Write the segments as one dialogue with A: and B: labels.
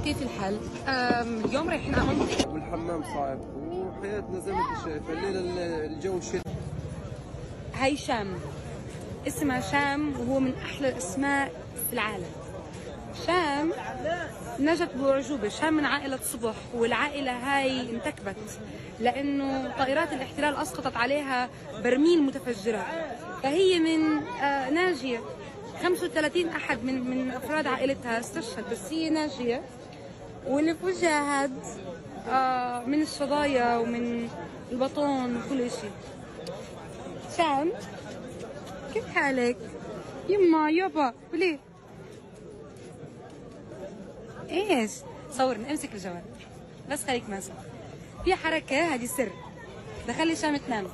A: كيف الحال؟ اليوم رايحين على منطقة
B: والحمام صعب وحياتنا زي ما انت شايف الليله الجو شتاء.
A: هاي شام، اسمها شام وهو من أحلى الأسماء في العالم. شام نجت بأعجوبة، شام من عائلة صبح، والعائلة هاي انتكبت لأنه طائرات الاحتلال أسقطت عليها برميل متفجرات، فهي من ناجية. 35 أحد من أفراد عائلتها استشهد، بس هي ناجية. واللي في وجهها هاد من الشظايا ومن البطون وكل شيء. شام كيف حالك؟ يما يابا وليه؟ ايش؟ صورني، امسك الجوال بس خليك ماسك. في حركة هذه سر، دخلي شام تنام.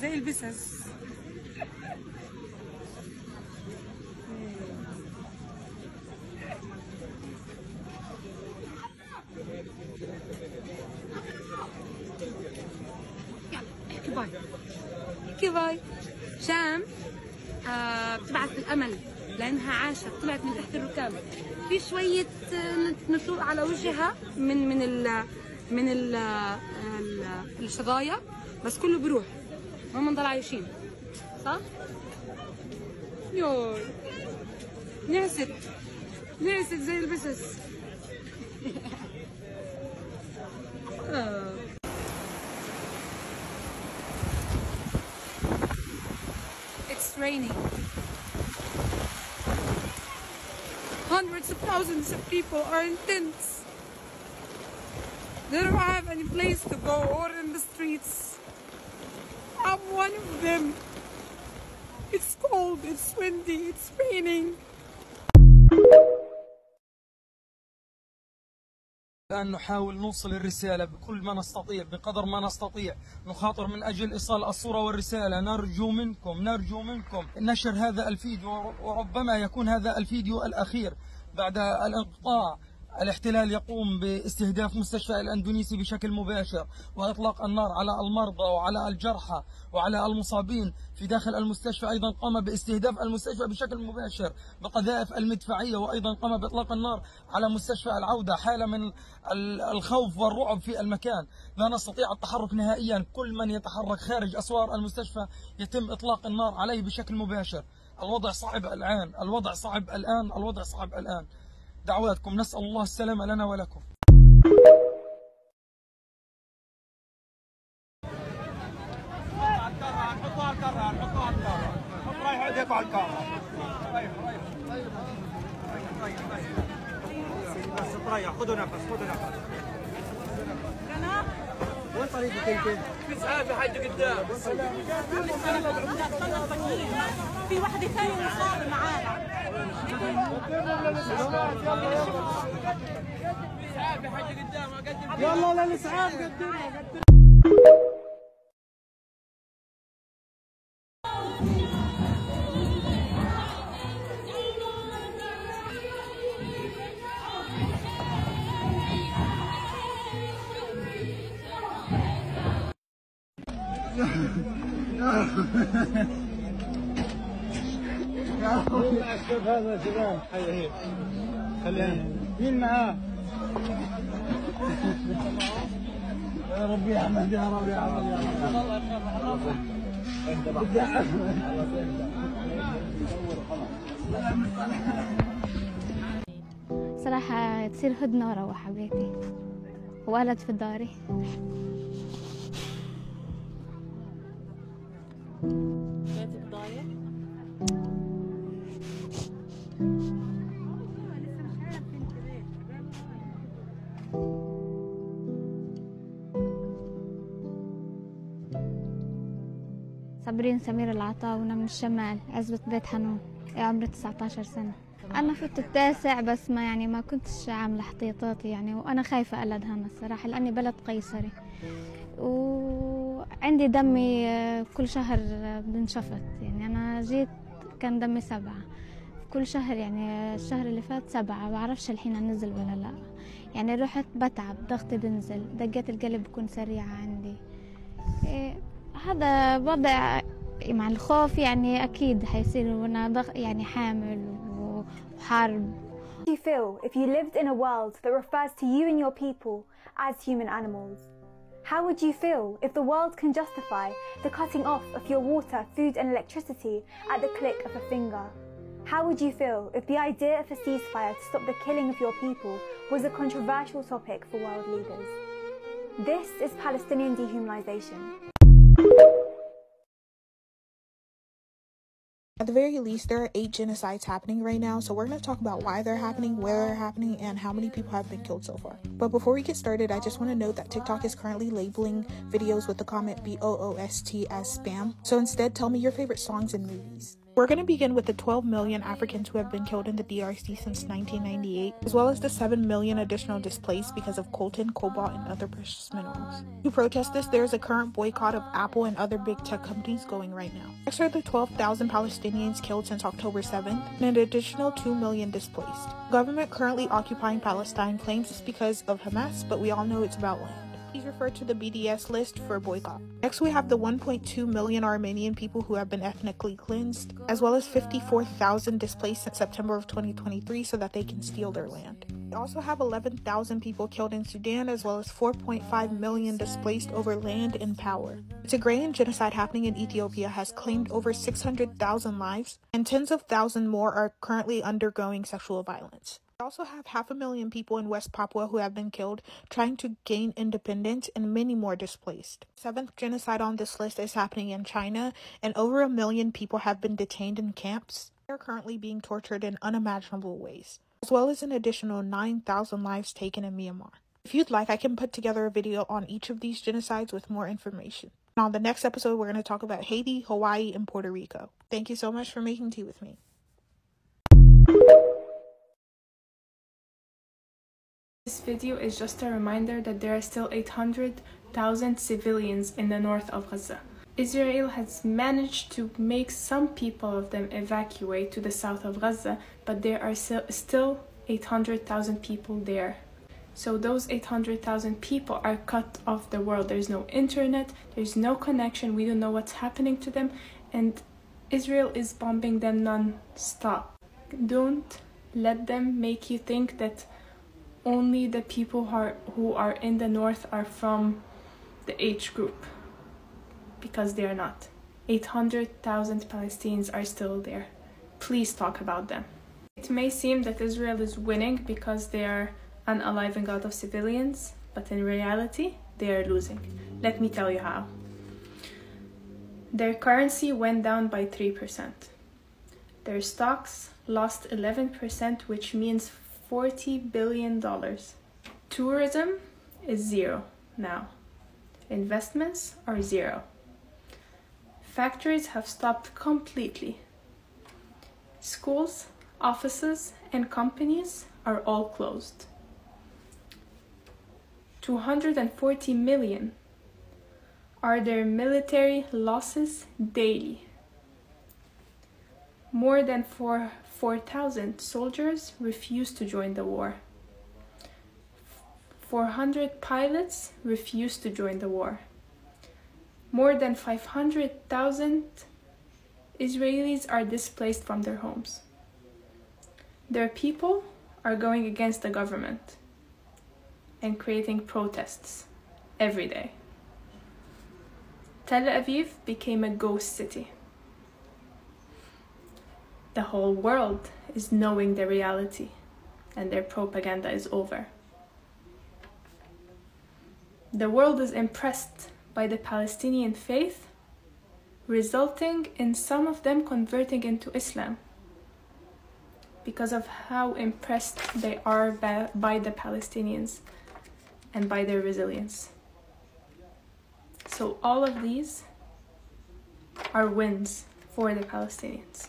A: زي البسس. احكي باي، احكي باي. شام بتبعث بالامل لانها عاشت، طلعت من تحت الركام. في شويه نتوء على وجهها من الشظايا، بس كله بروح، ما بنضل عايشين، صح؟ يوي نعست زي البسس. It's raining. Hundreds of thousands of people are in tents. They don't have any place to go or in the streets. I'm one of them. It's cold, it's windy, it's raining.
C: الآن نحاول نوصل الرسالة بكل ما نستطيع، بقدر ما نستطيع نخاطر من أجل إيصال الصورة والرسالة. نرجو منكم نشر هذا الفيديو، وربما يكون هذا الفيديو الأخير بعد الانقطاع. الاحتلال يقوم باستهداف مستشفى الأندونيسي بشكل مباشر، وإطلاق النار على المرضى وعلى الجرحى وعلى المصابين في داخل المستشفى. أيضا قام باستهداف المستشفى بشكل مباشر بقذائف المدفعية، وأيضا قام بإطلاق النار على مستشفى العودة. حالة من الخوف والرعب في المكان، لا نستطيع التحرك نهائيا. كل من يتحرك خارج أسوار المستشفى يتم إطلاق النار عليه بشكل مباشر. الوضع صعب الآن. دعواتكم، نسأل الله السلامة لنا ولكم. خذوا نفس. وين طريقك انت؟ اسعافي حاجة قدام.
D: في واحدة ثانية مصابة معانا.
C: اسعافي حاجة قدام.
D: يلا للاسعاف قدمها.
E: هذا شباب خلينا مين معاه؟ يا ربي يا احمد، يا رب يا رب يا
F: رب. صراحة تصير هدنة وروح بيتي وولد في داري.
D: بيتك ضايع؟
F: صابرين سمير العطاونة من الشمال، عزبة بيت حنون، عمري 19 سنة. أنا فت التاسع، بس ما كنتش عاملة احتياطاتي وأنا خايفة أقلد هنا الصراحة، لأني بلد قيصري وعندي دمي كل شهر بنشفط. أنا جيت كان دمي 7 كل شهر، الشهر اللي فات 7. بعرفش الحين أنزل ولا لا. رحت بتعب، ضغطي بنزل، دقات القلب بكون سريعة عندي. هذا وضع مع الخوف يعني أكيد حيصير هنا يعني حامل وحرب.
G: How do you feel if you lived in a world that refers to you and your people as human animals? How would you feel if the world can justify the cutting off of your water, food and electricity at the click of a finger? How would you feel if the idea of a ceasefire to stop the killing of your people was a controversial topic for world leaders? This is Palestinian dehumanization.
H: At the very least, there are 8 genocides happening right now, so we're going to talk about why they're happening, where they're happening, and how many people have been killed so far. But before we get started, I just want to note that TikTok is currently labeling videos with the comment BOOST as spam, so instead tell me your favorite songs and movies. We're going to begin with the 12 million Africans who have been killed in the DRC since 1998, as well as the 7 million additional displaced because of coltan, cobalt, and other precious minerals. To protest this, there is a current boycott of Apple and other big tech companies going right now. Next are the 12,000 Palestinians killed since October 7th, and an additional 2 million displaced. The government currently occupying Palestine claims it's because of Hamas, but we all know it's about land. Please refer to the BDS list for boycott. Next, we have the 1.2 million Armenian people who have been ethnically cleansed, as well as 54,000 displaced since September of 2023 so that they can steal their land. We also have 11,000 people killed in Sudan, as well as 4.5 million displaced over land and power. The Tigrayan genocide happening in Ethiopia has claimed over 600,000 lives, and tens of thousands more are currently undergoing sexual violence. We also have 500,000 people in West Papua who have been killed trying to gain independence, and many more displaced. The 7th genocide on this list is happening in China, and over 1 million people have been detained in camps. They are currently being tortured in unimaginable ways, as well as an additional 9,000 lives taken in Myanmar. If you'd like, I can put together a video on each of these genocides with more information. And on the next episode, we're going to talk about Haiti, Hawaii, and Puerto Rico. Thank you so much for making tea with me.
I: This video is just a reminder that there are still 800,000 civilians in the north of Gaza. Israel has managed to make some people of them evacuate to the south of Gaza, but there are still 800,000 people there. So those 800,000 people are cut off the world. There's no internet, there's no connection, we don't know what's happening to them, and Israel is bombing them non-stop. Don't let them make you think that only the people who are in the north are from the H group, because they are not. 800,000 Palestinians are still there. Please talk about them. It may seem that Israel is winning because they are unaliving a lot of civilians, but in reality, they are losing. Let me tell you how. Their currency went down by 3%. Their stocks lost 11%, which means $40 billion. Tourism is zero now. Investments are zero. Factories have stopped completely. Schools, offices, and companies are all closed. 240 million are their military losses daily. More than 4,000 soldiers refuse to join the war. 400 pilots refuse to join the war. More than 500,000 Israelis are displaced from their homes. Their people are going against the government and creating protests every day. Tel Aviv became a ghost city. The whole world is knowing the reality, and their propaganda is over. The world is impressed by the Palestinian faith, resulting in some of them converting into Islam because of how impressed they are by the Palestinians and by their resilience. So all of these are wins for the Palestinians.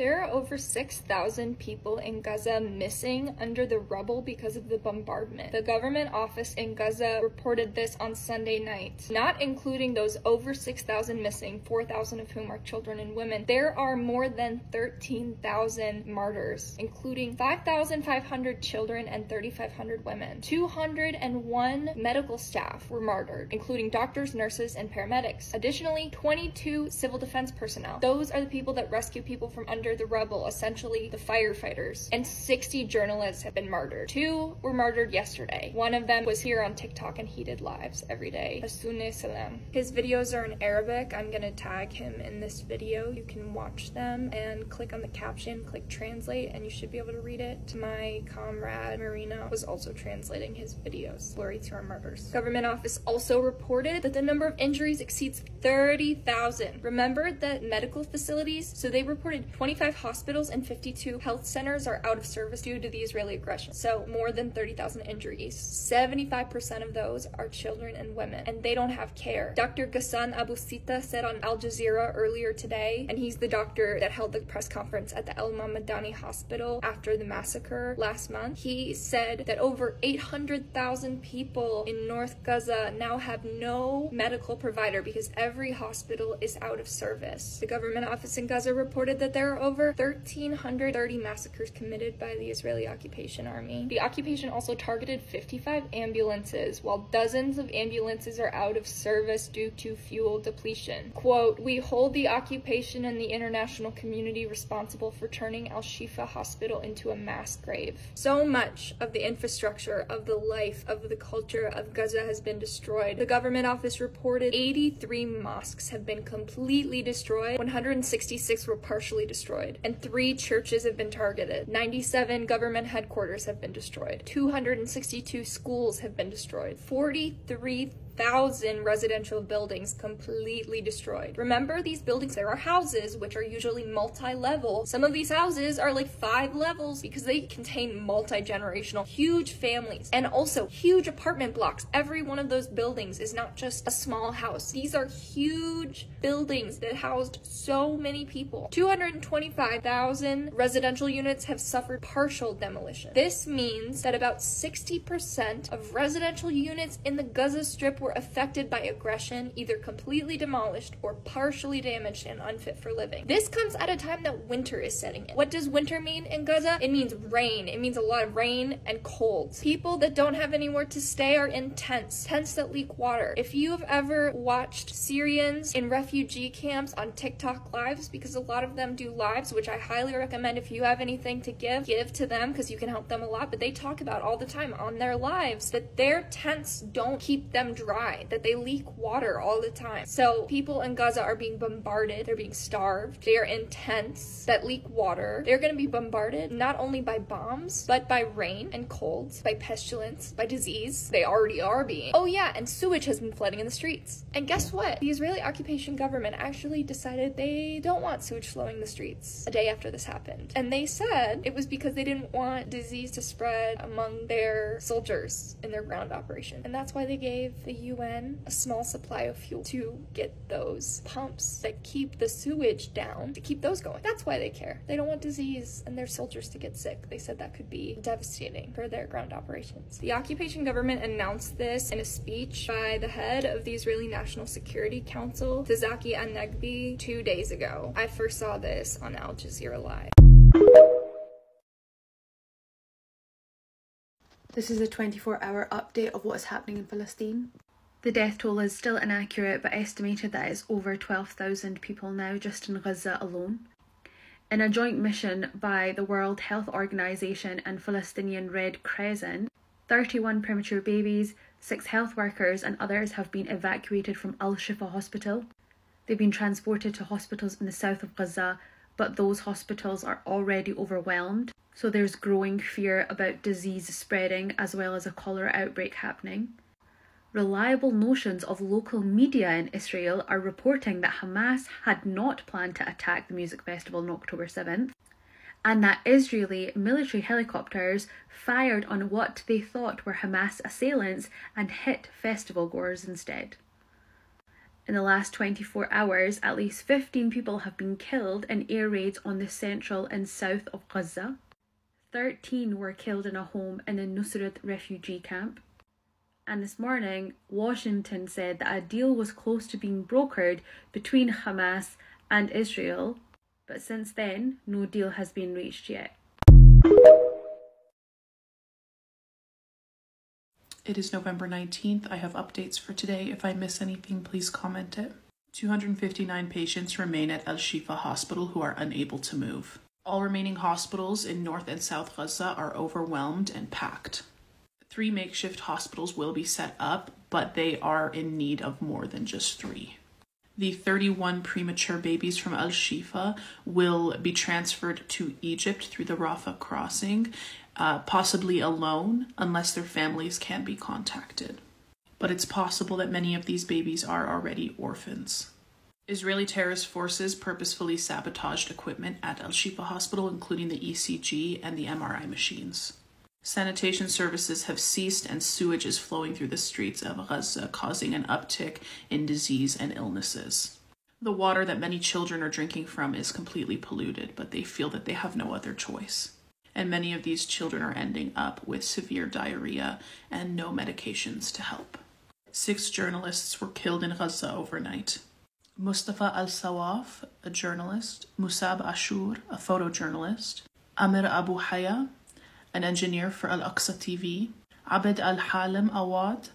J: There are over 6,000 people in Gaza missing under the rubble because of the bombardment. The government office in Gaza reported this on Sunday night. Not including those over 6,000 missing, 4,000 of whom are children and women, there are more than 13,000 martyrs, including 5,500 children and 3,500 women. 201 medical staff were martyred, including doctors, nurses, and paramedics. Additionally, 22 civil defense personnel. Those are the people that rescue people from under the rubble, essentially the firefighters. And 60 journalists have been martyred. 2 were martyred yesterday. One of them was here on TikTok and he did lives every day. Salam. His videos are in Arabic. I'm gonna tag him in this video. You can watch them and click on the caption, click translate, and you should be able to read it. My comrade Marina was also translating his videos. Glory to our martyrs. Government office also reported that the number of injuries exceeds 30,000. Remember that medical facilities, so they reported 25 hospitals and 52 health centers are out of service due to the Israeli aggression. So more than 30,000 injuries. 75% of those are children and women, and they don't have care. Dr. Ghassan Abu Sita said on Al Jazeera earlier today, and he's the doctor that held the press conference at the El Mamadani hospital after the massacre last month. He said that over 800,000 people in North Gaza now have no medical provider because every hospital is out of service. The government office in Gaza reported that there are over 1,330 massacres committed by the Israeli occupation army. The occupation also targeted 55 ambulances, while dozens of ambulances are out of service due to fuel depletion. Quote, "We hold the occupation and the international community responsible for turning Al-Shifa Hospital into a mass grave." So much of the infrastructure, of the life, of the culture of Gaza has been destroyed. The government office reported 83 mosques have been completely destroyed, 166 were partially destroyed, and 3 churches have been targeted. 97 government headquarters have been destroyed. 262 schools have been destroyed. 43,000 residential buildings completely destroyed. Remember, these buildings, there are houses which are usually multi-level. Some of these houses are like 5 levels because they contain multi-generational huge families and also huge apartment blocks. Every one of those buildings is not just a small house. These are huge buildings that housed so many people. 225,000 residential units have suffered partial demolition. This means that about 60% of residential units in the Gaza Strip were affected by aggression, either completely demolished or partially damaged and unfit for living. This comes at a time that winter is setting in. What does winter mean in Gaza? It means rain. It means a lot of rain and cold. People that don't have anywhere to stay are in tents that leak water. If you have ever watched Syrians in refugee camps on TikTok lives, because a lot of them do lives, which I highly recommend if you have anything to give to them because you can help them a lot, but they talk about all the time on their lives that their tents don't keep them dry, that they leak water all the time. So people in Gaza are being bombarded, they're being starved, they are in tents that leak water. They're going to be bombarded not only by bombs, but by rain and cold, by pestilence, by disease. They already are being. Oh yeah, and sewage has been flooding in the streets. And guess what? The Israeli occupation government actually decided they don't want sewage flowing in the streets a day after this happened. And they said it was because they didn't want disease to spread among their soldiers in their ground operation. And that's why they gave the UN a small supply of fuel to get those pumps that keep the sewage down, to keep those going. That's why they care. They don't want disease and their soldiers to get sick. They said that could be devastating for their ground operations. The occupation government announced this in a speech by the head of the Israeli National Security Council, Tzaki Anegbi, 2 days ago. I first saw this on Al Jazeera Live.
K: This is a 24-hour update of what is happening in Palestine. The death toll is still inaccurate, but estimated that it's over 12,000 people now just in Gaza alone. In a joint mission by the World Health Organization and Palestinian Red Crescent, 31 premature babies, 6 health workers and others have been evacuated from Al-Shifa Hospital. They've been transported to hospitals in the south of Gaza, but those hospitals are already overwhelmed. So there's growing fear about disease spreading as well as a cholera outbreak happening. Reliable notions of local media in Israel are reporting that Hamas had not planned to attack the music festival on October 7th, and that Israeli military helicopters fired on what they thought were Hamas assailants and hit festival goers instead. In the last 24 hours, at least 15 people have been killed in air raids on the central and south of Gaza. 13 were killed in a home in a Nusrat refugee camp. And this morning, Washington said that a deal was close to being brokered between Hamas and Israel, but since then, no deal has been reached yet.
L: It is November 19th. I have updates for today. If I miss anything, please comment it. 259 patients remain at Al-Shifa Hospital who are unable to move. All remaining hospitals in North and South Gaza are overwhelmed and packed. 3 makeshift hospitals will be set up, but they are in need of more than just 3. The 31 premature babies from Al-Shifa will be transferred to Egypt through the Rafah crossing, possibly alone, unless their families can be contacted. But it's possible that many of these babies are already orphans. Israeli terrorist forces purposefully sabotaged equipment at Al-Shifa Hospital, including the ECG and the MRI machines. Sanitation services have ceased and sewage is flowing through the streets of Gaza, causing an uptick in disease and illnesses. The water that many children are drinking from is completely polluted, but they feel that they have no other choice. And many of these children are ending up with severe diarrhea and no medications to help. 6 journalists were killed in Gaza overnight. Mustafa al-Sawaf, a journalist, Musab Ashur, a photojournalist, Amir Abu Haya, an engineer for Al-Aqsa TV, Abed Al-Halim Awad,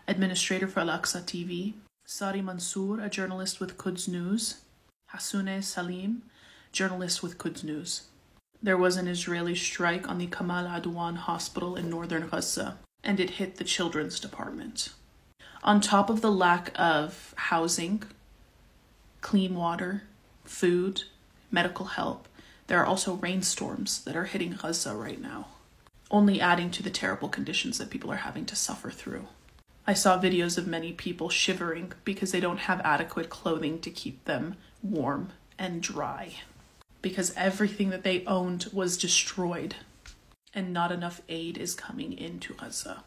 L: administrator for Al-Aqsa TV, Sari Mansour, a journalist with Quds News, Hassoune Salim, journalist with Quds News. There was an Israeli strike on the Kamal Adwan hospital in northern Gaza, and it hit the children's department. On top of the lack of housing, clean water, food, medical help, there are also rainstorms that are hitting Gaza right now, only adding to the terrible conditions that people are having to suffer through. I saw videos of many people shivering because they don't have adequate clothing to keep them warm and dry, because everything that they owned was destroyed and not enough aid is coming into Gaza.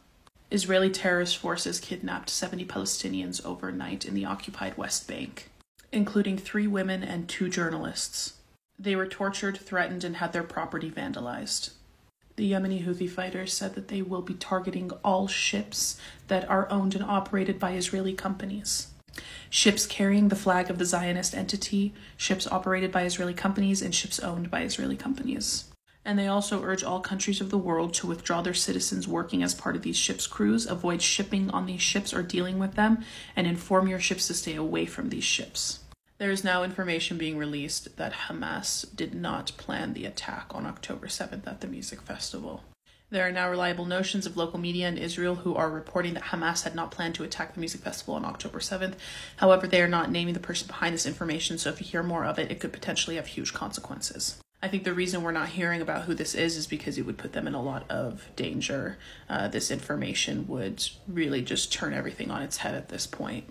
L: Israeli terrorist forces kidnapped 70 Palestinians overnight in the occupied West Bank, including 3 women and 2 journalists. They were tortured, threatened, and had their property vandalized. The Yemeni Houthi fighters said that they will be targeting all ships that are owned and operated by Israeli companies. Ships carrying the flag of the Zionist entity, ships operated by Israeli companies, and ships owned by Israeli companies. And they also urge all countries of the world to withdraw their citizens working as part of these ships' crews, avoid shipping on these ships or dealing with them, and inform your ships to stay away from these ships. There is now information being released that Hamas did not plan the attack on October 7th at the music festival. There are now reliable notions of local media in Israel who are reporting that Hamas had not planned to attack the music festival on October 7th. However, they are not naming the person behind this information, so if you hear more of it, it could potentially have huge consequences. I think the reason we're not hearing about who this is because it would put them in a lot of danger. This information would really just turn everything on its head at this point.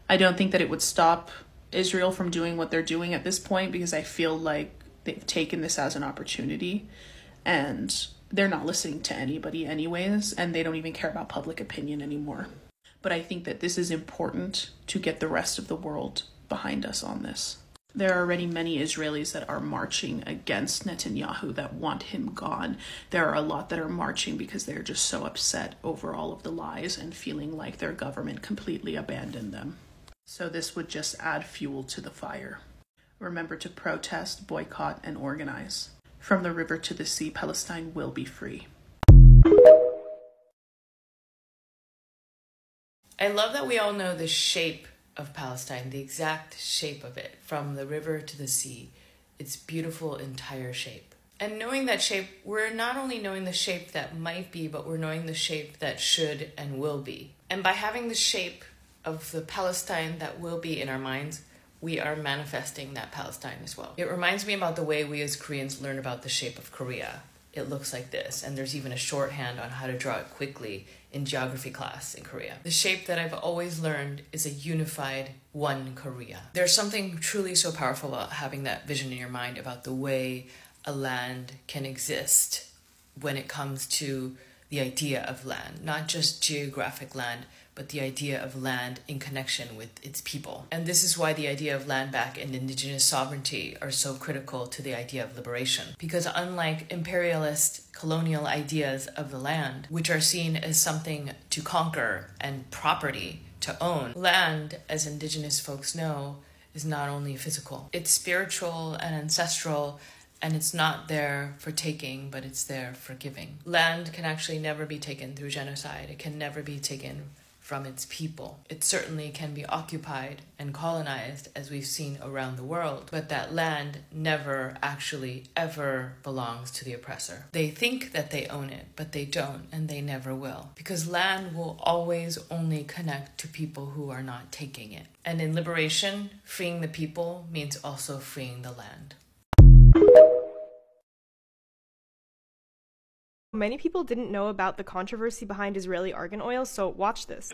L: I don't think that it would stop Israel from doing what they're doing at this point, because I feel like they've taken this as an opportunity and they're not listening to anybody anyways, and they don't even care about public opinion anymore. But I think that this is important to get the rest of the world behind us on this. There are already many Israelis that are marching against Netanyahu that want him gone. There are a lot that are marching because they're just so upset over all of the lies and feeling like their government completely abandoned them. So this would just add fuel to the fire. Remember to protest, boycott, and organize. From the river to the sea, Palestine will be free.
M: I love that we all know the shape of Palestine, the exact shape of it, from the river to the sea. Its beautiful entire shape. And knowing that shape, we're not only knowing the shape that might be, but we're knowing the shape that should and will be. And by having the shape of the Palestine that will be in our minds, we are manifesting that Palestine as well. It reminds me about the way we as Koreans learn about the shape of Korea. It looks like this, and there's even a shorthand on how to draw it quickly in geography class in Korea. The shape that I've always learned is a unified one Korea. There's something truly so powerful about having that vision in your mind about the way a land can exist when it comes to the idea of land, not just geographic land, but the idea of land in connection with its people. And this is why the idea of land back and indigenous sovereignty are so critical to the idea of liberation. Because unlike imperialist colonial ideas of the land, which are seen as something to conquer and property to own, land, as indigenous folks know, is not only physical. It's spiritual and ancestral, and it's not there for taking, but it's there for giving. Land can actually never be taken through genocide. It can never be taken from its people. It certainly can be occupied and colonized, as we've seen around the world, but that land never actually ever belongs to the oppressor. They think that they own it, but they don't, and they never will, because land will always only connect to people who are not taking it. And in liberation, freeing the people means also freeing the land.
N: Many people didn't know about the controversy behind Israeli argan oil, so watch this.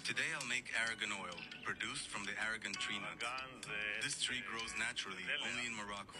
O: Today I'll make argan oil, produced from the argan tree nut. This tree grows naturally only in Morocco.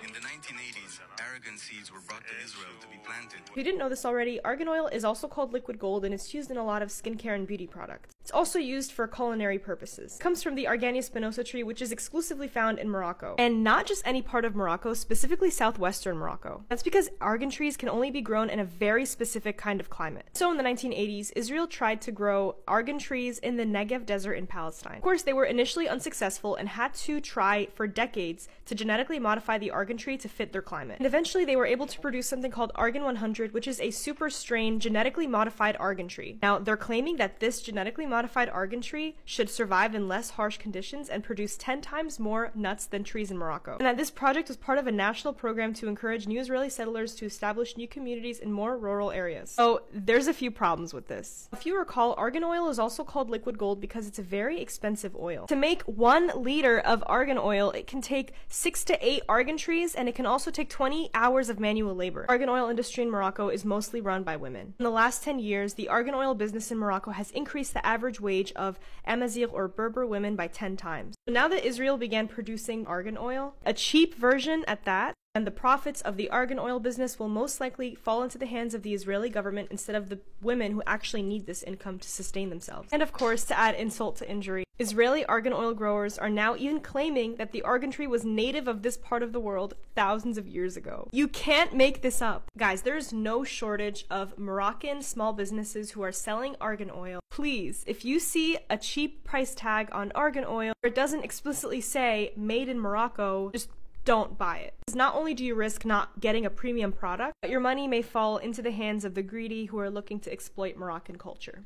O: In the 1980s, argan seeds were brought to Israel to be planted.
N: If you didn't know this already, argan oil is also called liquid gold, and it's used in a lot of skincare and beauty products. It's also used for culinary purposes. It comes from the Argania spinosa tree, which is exclusively found in Morocco. And not just any part of Morocco, specifically southwestern Morocco. That's because argan trees can only be grown in a very specific kind of climate. So in the 1980s, Israel tried to grow argan trees in the Negev desert in Palestine. Of course, they were initially unsuccessful and had to try for decades to genetically modify the argan tree to fit their climate. And eventually they were able to produce something called Argan 100, which is a super strain genetically modified argan tree. Now, they're claiming that this genetically modified argan tree should survive in less harsh conditions and produce 10 times more nuts than trees in Morocco. And that this project was part of a national program to encourage new Israeli settlers to establish new communities in more rural areas. So there's a few problems with this. If you recall, argan oil is also called liquid gold because it's a very expensive oil. To make 1 liter of argan oil, it can take 6 to 8 argan trees, and it can also take 20 hours of manual labor. The argan oil industry in Morocco is mostly run by women. In the last 10 years, the argan oil business in Morocco has increased the average wage of Amazigh or Berber women by 10 times. So now that Israel began producing argan oil, a cheap version at that, and the profits of the argan oil business will most likely fall into the hands of the Israeli government instead of the women who actually need this income to sustain themselves. And of course, to add insult to injury, Israeli argan oil growers are now even claiming that the argan tree was native of this part of the world thousands of years ago. You can't make this up. Guys, there's no shortage of Moroccan small businesses who are selling argan oil. Please, if you see a cheap price tag on argan oil where it doesn't explicitly say made in Morocco, just don't buy it. Because not only do you risk not getting a premium product, but your money may fall into the hands of the greedy who are looking to exploit Moroccan culture.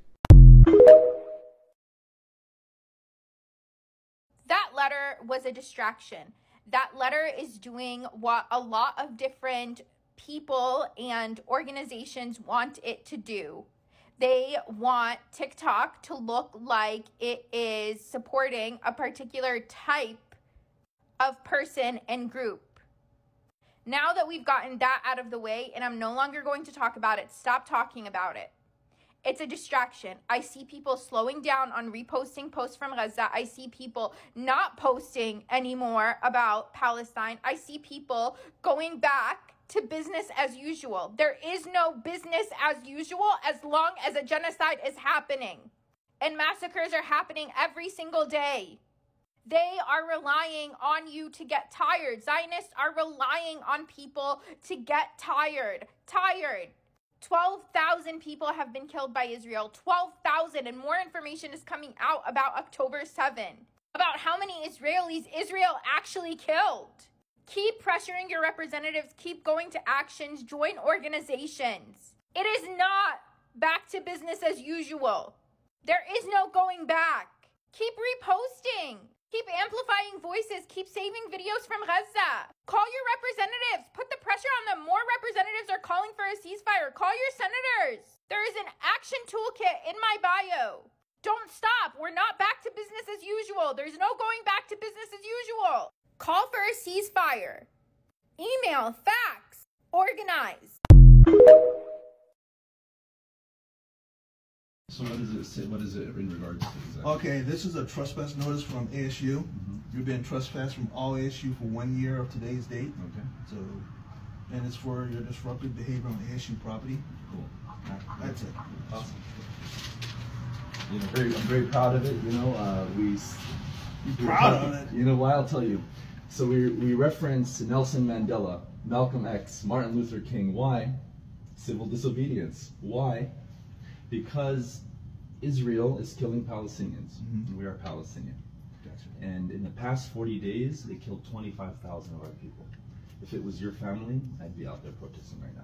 P: That letter was a distraction. That letter is doing what a lot of different people and organizations want it to do. They want TikTok to look like it is supporting a particular type of person and group. Now that we've gotten that out of the way, and I'm no longer going to talk about it, stop talking about it. It's a distraction. I see people slowing down on reposting posts from Gaza. I see people not posting anymore about Palestine. I see people going back to business as usual. There is no business as usual as long as a genocide is happening. And massacres are happening every single day. They are relying on you to get tired. Zionists are relying on people to get tired. 12,000 people have been killed by Israel. 12,000, and more information is coming out about October 7, about how many Israelis Israel actually killed. Keep pressuring your representatives. Keep going to actions. Join organizations. It is not back to business as usual. There is no going back. Keep reposting. Keep amplifying voices. Keep saving videos from Gaza. Call your representatives. Put the pressure on them. More representatives are calling for a ceasefire. Call your senators. There is an action toolkit in my bio. Don't stop. We're not back to business as usual. There's no going back to business as usual. Call for a ceasefire. Email, fax, organize.
Q: So what does it say? What is it in regards to exactly?
E: Okay, this is a trespass notice from ASU. You've been trespassed from all ASU for 1 year of today's date.
Q: Okay.
E: So, and it's for your disruptive behavior on ASU property.
Q: Cool.
E: That's it.
Q: Awesome. I'm very proud of it.
E: Proud of it?
Q: You know why? I'll tell you. So we reference Nelson Mandela, Malcolm X, Martin Luther King. Why? Civil disobedience. Why? Because Israel is killing Palestinians. And we are Palestinian.
E: Gotcha.
Q: And in the past 40 days, they killed 25,000 of our people. If it was your family, I'd be out there protesting right now.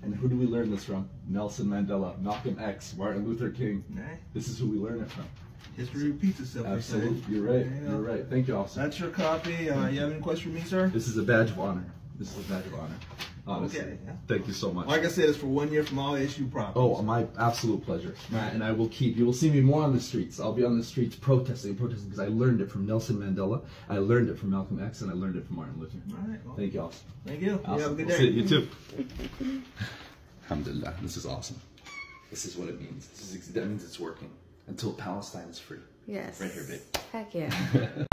Q: And who do we learn this from? Nelson Mandela, Malcolm X, Martin Luther King. This is who we learn it from.
E: History repeats itself.
Q: Absolutely. You're right. You're right. Thank you, officer.
E: That's your copy. You have any questions for me, sir?
Q: This is a badge of honor. This is a badge of honor. Honestly.
E: Okay.
Q: Thank you so much.
E: Like I said, it's for 1 year from all ASU properties.
Q: Oh, my absolute pleasure. And I will you will see me more on the streets. I'll be on the streets protesting because I learned it from Nelson Mandela, I learned it from Malcolm X, and I learned it from Martin Luther.
E: All right. Well,
Q: thank you, officer.
E: Thank you.
Q: Awesome.
E: You have a good day.
Q: See you too. Alhamdulillah. This is awesome. This is what it means. That means it's working. Until Palestine is free.
R: Yes.
Q: Right here, babe.
R: Heck yeah.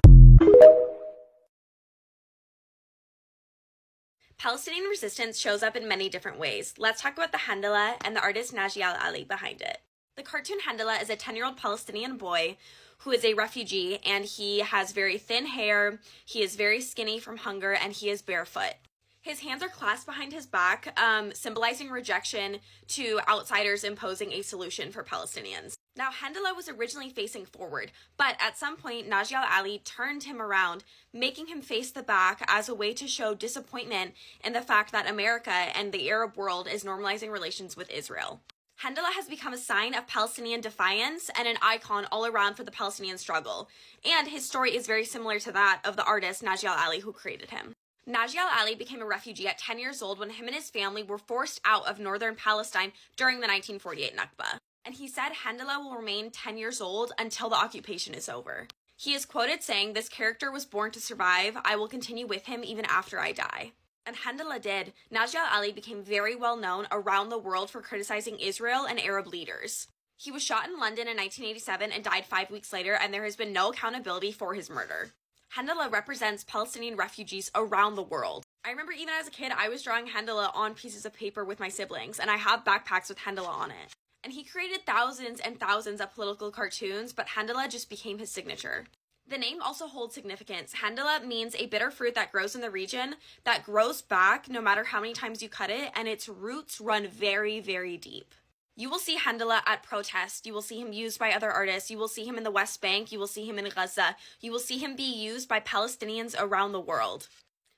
S: Palestinian resistance shows up in many different ways. Let's talk about the Handala and the artist Najial Ali behind it. The cartoon Handala is a 10-year-old Palestinian boy who is a refugee, and he has very thin hair, he is very skinny from hunger, and he is barefoot. His hands are clasped behind his back, symbolizing rejection to outsiders imposing a solution for Palestinians. Now, Handala was originally facing forward, but at some point, Najial Ali turned him around, making him face the back as a way to show disappointment in the fact that America and the Arab world is normalizing relations with Israel. Handala has become a sign of Palestinian defiance and an icon all around for the Palestinian struggle, and his story is very similar to that of the artist Najial Ali who created him. Najial Ali became a refugee at 10 years old when him and his family were forced out of northern Palestine during the 1948 Nakba. And he said Handala will remain 10 years old until the occupation is over. He is quoted saying, "This character was born to survive. I will continue with him even after I die." And Handala did. Najial Ali became very well known around the world for criticizing Israel and Arab leaders. He was shot in London in 1987 and died 5 weeks later, and there has been no accountability for his murder. Handala represents Palestinian refugees around the world. I remember even as a kid, I was drawing Handala on pieces of paper with my siblings, and I have backpacks with Handala on it. And he created thousands and thousands of political cartoons, but Handala just became his signature. The name also holds significance. Handala means a bitter fruit that grows in the region, that grows back no matter how many times you cut it, and its roots run very, very deep. You will see Handala at protests. You will see him used by other artists. You will see him in the West Bank. You will see him in Gaza. You will see him be used by Palestinians around the world.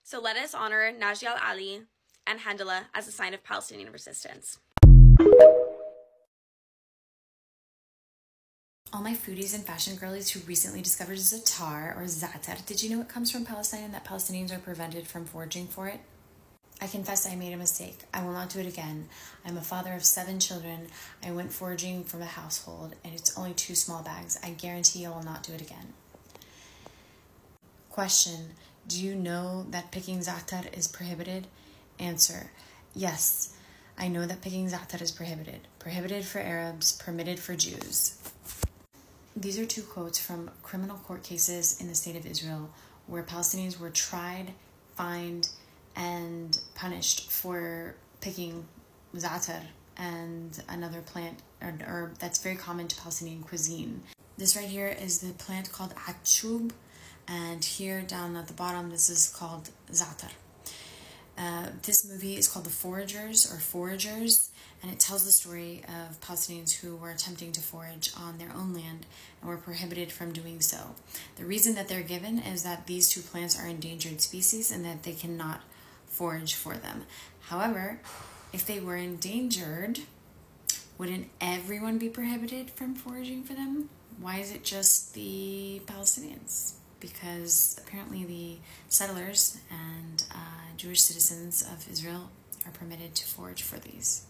S: So let us honor Najial Ali and Handala as a sign of Palestinian resistance.
T: All my foodies and fashion girlies who recently discovered za'atar or za'atar, did you know it comes from Palestine and that Palestinians are prevented from foraging for it? I confess I made a mistake. I will not do it again. I'm a father of 7 children. I went foraging from a household and it's only 2 small bags. I guarantee I will not do it again. Question: do you know that picking za'atar is prohibited? Answer: yes. I know that picking za'atar is prohibited. Prohibited for Arabs, permitted for Jews. These are 2 quotes from criminal court cases in the state of Israel where Palestinians were tried, fined, and punished for picking za'atar and another plant or herb that's very common to Palestinian cuisine. This right here is the plant called atshub, and here down at the bottom this is called za'atar. This movie is called The Foragers or Foragers, and it tells the story of Palestinians who were attempting to forage on their own land and were prohibited from doing so. The reason that they're given is that these 2 plants are endangered species and that they cannot forage for them. However, if they were endangered, wouldn't everyone be prohibited from foraging for them? Why is it just the Palestinians? Because apparently the settlers and Jewish citizens of Israel are permitted to forage for these.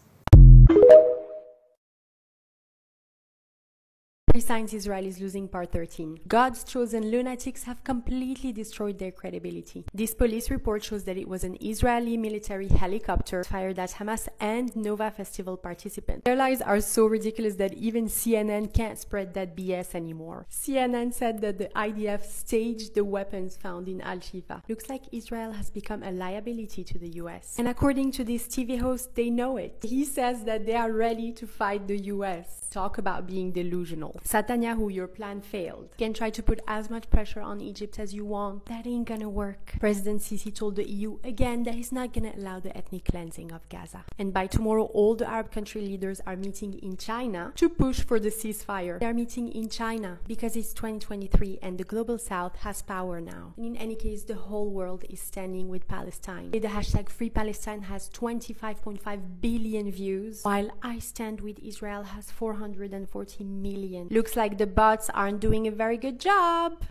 R: Signs Israel is losing part 13. God's chosen lunatics have completely destroyed their credibility. This police report shows that it was an Israeli military helicopter fired at Hamas and Nova Festival participants. Their lies are so ridiculous that even CNN can't spread that BS anymore. CNN said that the IDF staged the weapons found in Al-Shifa. Looks like Israel has become a liability to the US. And according to this TV host, they know it. He says that they are ready to fight the US. Talk about being delusional. Netanyahu, your plan failed. You can try to put as much pressure on Egypt as you want. That ain't gonna work. President Sisi told the EU again that he's not gonna allow the ethnic cleansing of Gaza. And by tomorrow, all the Arab country leaders are meeting in China to push for the ceasefire. They are meeting in China because it's 2023 and the global south has power now. And in any case, the whole world is standing with Palestine. The hashtag Free Palestine has 25.5 billion views, while I Stand With Israel has 440 million. Looks like the bots aren't doing a very good job.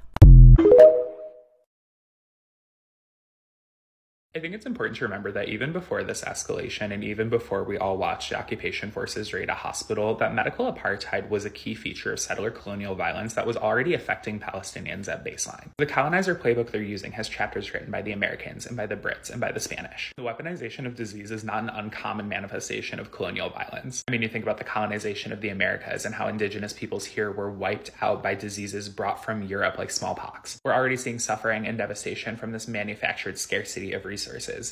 U: I think it's important to remember that even before this escalation and even before we all watched occupation forces raid a hospital, that medical apartheid was a key feature of settler colonial violence that was already affecting Palestinians at baseline. The colonizer playbook they're using has chapters written by the Americans and by the Brits and by the Spanish. The weaponization of disease is not an uncommon manifestation of colonial violence. I mean, you think about the colonization of the Americas and how indigenous peoples here were wiped out by diseases brought from Europe like smallpox. We're already seeing suffering and devastation from this manufactured scarcity of resources.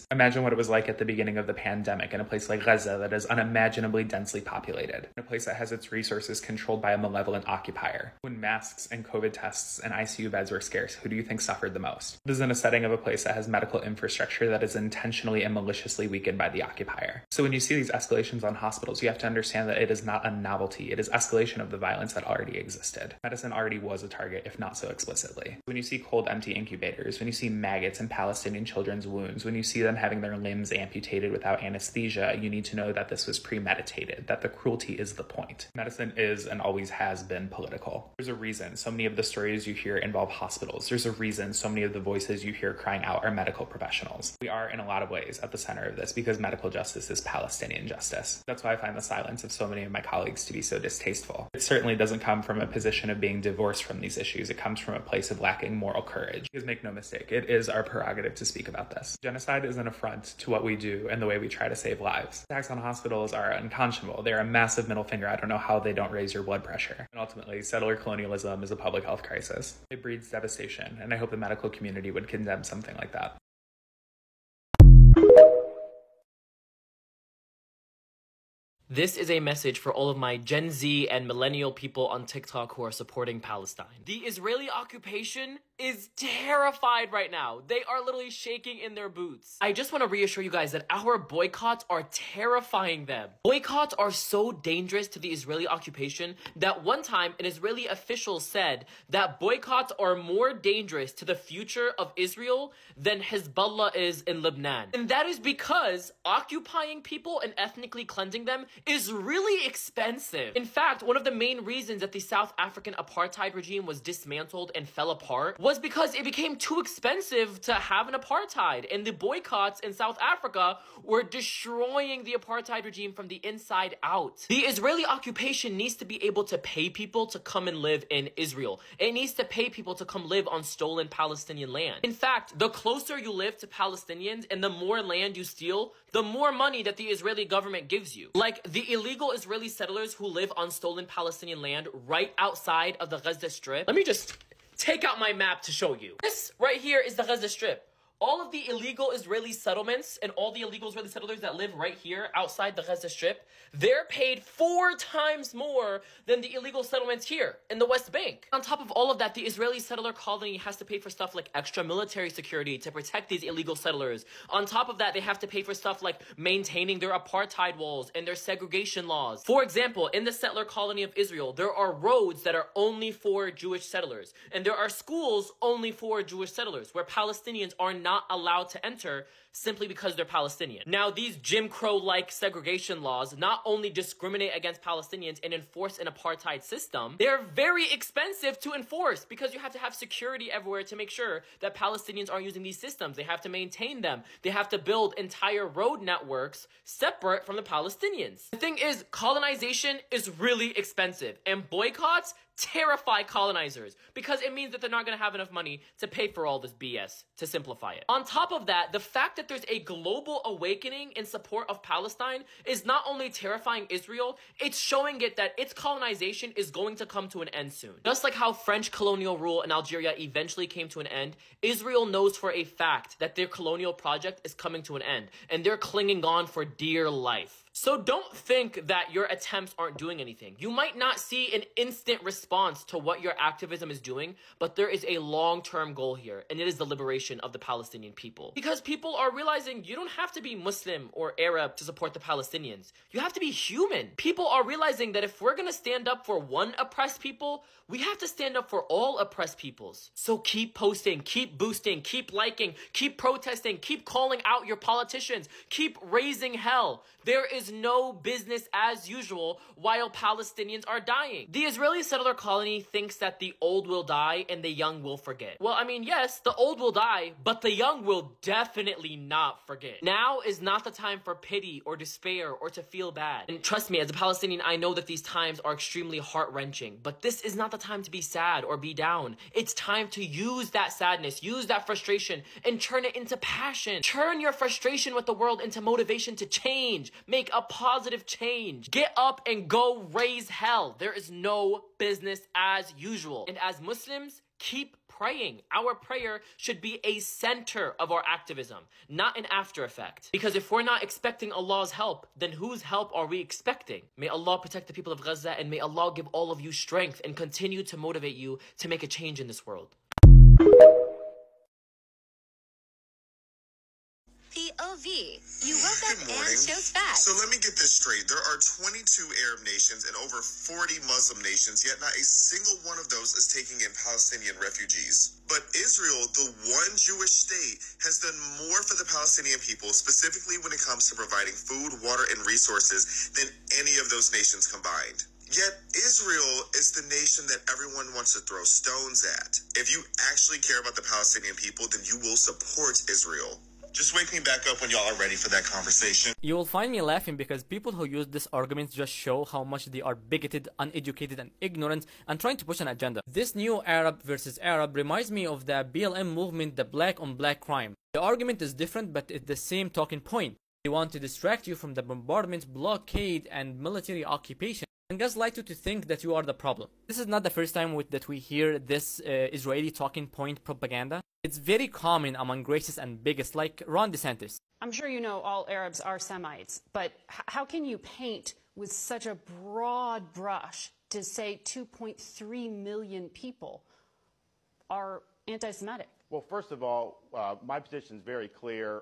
U: Imagine what it was like at the beginning of the pandemic in a place like Gaza that is unimaginably densely populated, in a place that has its resources controlled by a malevolent occupier. When masks and COVID tests and ICU beds were scarce, who do you think suffered the most? This is in a setting of a place that has medical infrastructure that is intentionally and maliciously weakened by the occupier. So when you see these escalations on hospitals, you have to understand that it is not a novelty. It is escalation of the violence that already existed. Medicine already was a target, if not so explicitly. When you see cold, empty incubators, when you see maggots in Palestinian children's wounds, when you see them having their limbs amputated without anesthesia, you need to know that this was premeditated, that the cruelty is the point. Medicine is and always has been political. There's a reason so many of the stories you hear involve hospitals. There's a reason so many of the voices you hear crying out are medical professionals. We are, in a lot of ways, at the center of this because medical justice is Palestinian justice. That's why I find the silence of so many of my colleagues to be so distasteful. It certainly doesn't come from a position of being divorced from these issues. It comes from a place of lacking moral courage. Because make no mistake, it is our prerogative to speak about this. Genocide is an affront to what we do and the way we try to save lives. Attacks on hospitals are unconscionable. They're a massive middle finger. I don't know how they don't raise your blood pressure. And ultimately, settler colonialism is a public health crisis. It breeds devastation, and I hope the medical community would condemn something like that.
V: This is a message for all of my Gen Z and millennial people on TikTok who are supporting Palestine. The Israeli occupation is terrified right now. They are literally shaking in their boots. I just want to reassure you guys that our boycotts are terrifying them. Boycotts are so dangerous to the Israeli occupation that one time an Israeli official said that boycotts are more dangerous to the future of Israel than Hezbollah is in Lebanon. And that is because occupying people and ethnically cleansing them is really expensive. In fact, one of the main reasons that the South African apartheid regime was dismantled and fell apart was because it became too expensive to have an apartheid, and the boycotts in South Africa were destroying the apartheid regime from the inside out. The Israeli occupation needs to be able to pay people to come and live in Israel. It needs to pay people to come live on stolen Palestinian land. In fact, the closer you live to Palestinians and the more land you steal, the more money that the Israeli government gives you. Like the illegal Israeli settlers who live on stolen Palestinian land right outside of the Gaza Strip. Let me just take out my map to show you. This right here is the Gaza Strip. All of the illegal Israeli settlements and all the illegal Israeli settlers that live right here outside the Gaza Strip, they're paid 4 times more than the illegal settlements here in the West Bank. On top of all of that, the Israeli settler colony has to pay for stuff like extra military security to protect these illegal settlers. On top of that, they have to pay for stuff like maintaining their apartheid walls and their segregation laws. For example, in the settler colony of Israel, there are roads that are only for Jewish settlers, and there are schools only for Jewish settlers, where Palestinians are not allowed to enter simply because they're Palestinian. Now, these Jim Crow-like segregation laws not only discriminate against Palestinians and enforce an apartheid system, they're very expensive to enforce because you have to have security everywhere to make sure that Palestinians aren't using these systems. They have to maintain them. They have to build entire road networks separate from the Palestinians. The thing is, colonization is really expensive, and boycotts terrify colonizers because it means that they're not going to have enough money to pay for all this BS, to simplify it. On top of that, the fact that there's a global awakening in support of Palestine is not only terrifying Israel, it's showing it that its colonization is going to come to an end soon. Just like how French colonial rule in Algeria eventually came to an end, Israel knows for a fact that their colonial project is coming to an end, and they're clinging on for dear life. So don't think that your attempts aren't doing anything. You might not see an instant response to what your activism is doing, but there is a long-term goal here, and it is the liberation of the Palestinian people. Because people are realizing you don't have to be Muslim or Arab to support the Palestinians. You have to be human. People are realizing that if we're gonna stand up for one oppressed people, we have to stand up for all oppressed peoples. So keep posting, keep boosting, keep liking, keep protesting, keep calling out your politicians, keep raising hell. There is no business as usual while Palestinians are dying. The Israeli settler colony thinks that the old will die and the young will forget. Well, I mean, yes, the old will die, but the young will definitely not forget. Now is not the time for pity or despair or to feel bad. And trust me, as a Palestinian, I know that these times are extremely heart-wrenching, but this is not the time to be sad or be down. It's time to use that sadness, use that frustration, and turn it into passion. Turn your frustration with the world into motivation to change. Make a positive change. Get up and go raise hell. There is no business as usual. And as Muslims, keep praying. Our prayer should be a center of our activism, not an after effect. Because if we're not expecting Allah's help, then whose help are we expecting? May Allah protect the people of Gaza, and may Allah give all of you strength and continue to motivate you to make a change in this world.
A: POV. You woke up and shows facts.
B: So let me get this straight. There are 22 Arab nations and over 40 Muslim nations, yet not a single one of those is taking in Palestinian refugees. But Israel, the one Jewish state, has done more for the Palestinian people, specifically when it comes to providing food, water, and resources, than any of those nations combined. Yet Israel is the nation that everyone wants to throw stones at. If you actually care about the Palestinian people, then you will support Israel. Just wake me back up when y'all are ready for that conversation.
W: You will find me laughing because people who use this argument just show how much they are bigoted, uneducated, and ignorant, and trying to push an agenda. This new Arab versus Arab reminds me of the BLM movement, the black on black crime. The argument is different, but it's the same talking point. They want to distract you from the bombardment, blockade, and military occupation, and gaslight you to think that you are the problem. This is not the first time that we hear this Israeli talking point propaganda. It's very common among racists and bigots like Ron DeSantis.
X: I'm sure you know all Arabs are Semites, but how can you paint with such a broad brush to say 2.3 million people are anti-Semitic?
Y: Well, first of all, my position is very clear.